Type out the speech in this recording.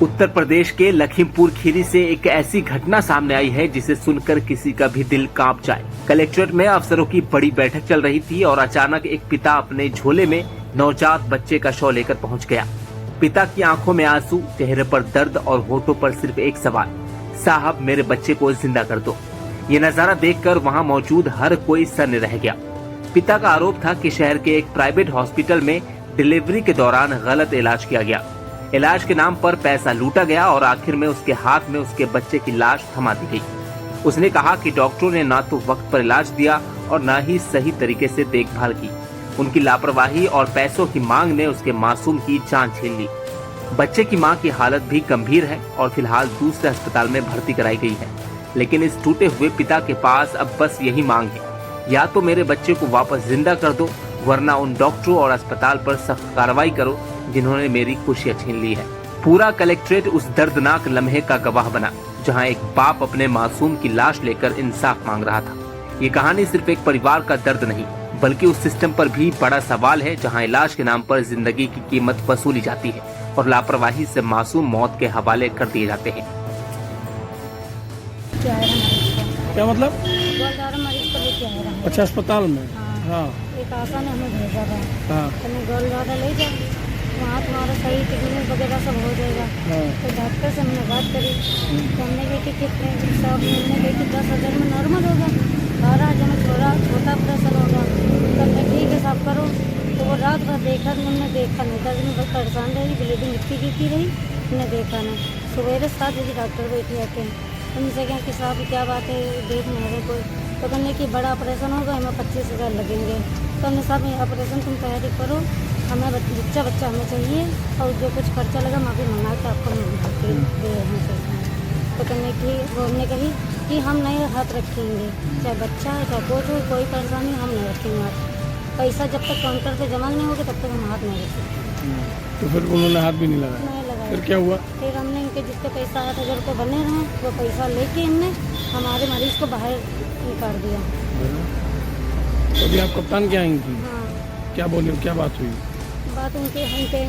उत्तर प्रदेश के लखीमपुर खीरी से एक ऐसी घटना सामने आई है जिसे सुनकर किसी का भी दिल कांप जाए। कलेक्ट्रेट में अफसरों की बड़ी बैठक चल रही थी और अचानक एक पिता अपने झोले में नवजात बच्चे का शव लेकर पहुंच गया। पिता की आंखों में आंसू, चेहरे पर दर्द और होठों पर सिर्फ एक सवाल, साहब मेरे बच्चे को जिंदा कर दो। ये नजारा देखकर वहां मौजूद हर कोई सन्न रह गया। पिता का आरोप था कि शहर के एक प्राइवेट हॉस्पिटल में डिलीवरी के दौरान गलत इलाज किया गया। इलाज के नाम पर पैसा लूटा गया और आखिर में उसके हाथ में उसके बच्चे की लाश थमा दी गई। उसने कहा कि डॉक्टरों ने ना तो वक्त पर इलाज दिया और न ही सही तरीके से देखभाल की। उनकी लापरवाही और पैसों की मांग ने उसके मासूम की जान छीन ली। बच्चे की मां की हालत भी गंभीर है और फिलहाल दूसरे अस्पताल में भर्ती कराई गई है। लेकिन इस टूटे हुए पिता के पास अब बस यही मांग है, या तो मेरे बच्चे को वापस जिंदा कर दो, वरना उन डॉक्टरों और अस्पताल पर सख्त कार्रवाई करो जिन्होंने मेरी खुशियां छीन ली है। पूरा कलेक्ट्रेट उस दर्दनाक लम्हे का गवाह बना जहां एक बाप अपने मासूम की लाश लेकर इंसाफ मांग रहा था। ये कहानी सिर्फ एक परिवार का दर्द नहीं, बल्कि उस सिस्टम पर भी बड़ा सवाल है जहां इलाज के नाम पर जिंदगी की कीमत वसूली जाती है और लापरवाही से मासूम मौत के हवाले कर दिए जाते हैं। क्या मतलब? मरीज को लेके आया रहा। अच्छा, अस्पताल में? हाँ। एक आशा ने हमें भेजा था। हाँ। हमें गोल ज़्यादा ले जाओ, वहाँ तुम्हारा सही ट्रीटमेंट वगैरह सब हो जाएगा। हाँ। तो डॉक्टर से हमने बात करी तो हमने कही कि कितने सब मिलने गई कि 10,000 में नॉर्मल होगा, 12,000 में छोटा ऑपरेशन होगा। तो हमने ठीक है साफ करो। तो वो रात भर देखा, हमने देखा नहीं, 10 दिन बस परेशान रही, ब्लीडिंग इतनी गिरती रही, हमने देखा नहीं। सवेरे 7 बजे डॉक्टर बैठे आते हैं, उनसे कहें कि साहब क्या बात है, देख नहीं रहे कोई। तो कहने कि बड़ा ऑपरेशन होगा, हमें 25,000 लगेंगे। तो हमने साहब ये ऑपरेशन तुम तैयारी करो, हमें बच्चा हमें चाहिए और जो कुछ खर्चा लगा माफ़ी मंगा के आपको हम दे रहे हैं। तो कहने की वो हमने कही कि हम नहीं हाथ रखेंगे, चाहे बच्चा है चाहे कुछ हो, कोई परेशानी हम नहीं रखेंगे हाथ। पैसा जब तक काउंटर पे जमा नहीं होगा तब तक हम हाथ नहीं रखेंगे। तो फिर उन्होंने हाथ भी नहीं लगाया? नहीं लगाया। फिर क्या हुआ? फिर हमने इनके जितने पैसा 8,000 को बने रहे वो पैसा लेके हमने हमारे मरीज को बाहर निकाल दिया। तो अभी आप कप्तान क्या आएंगी? हाँ। क्या बोले, क्या बात हुई? बात उनके हम पे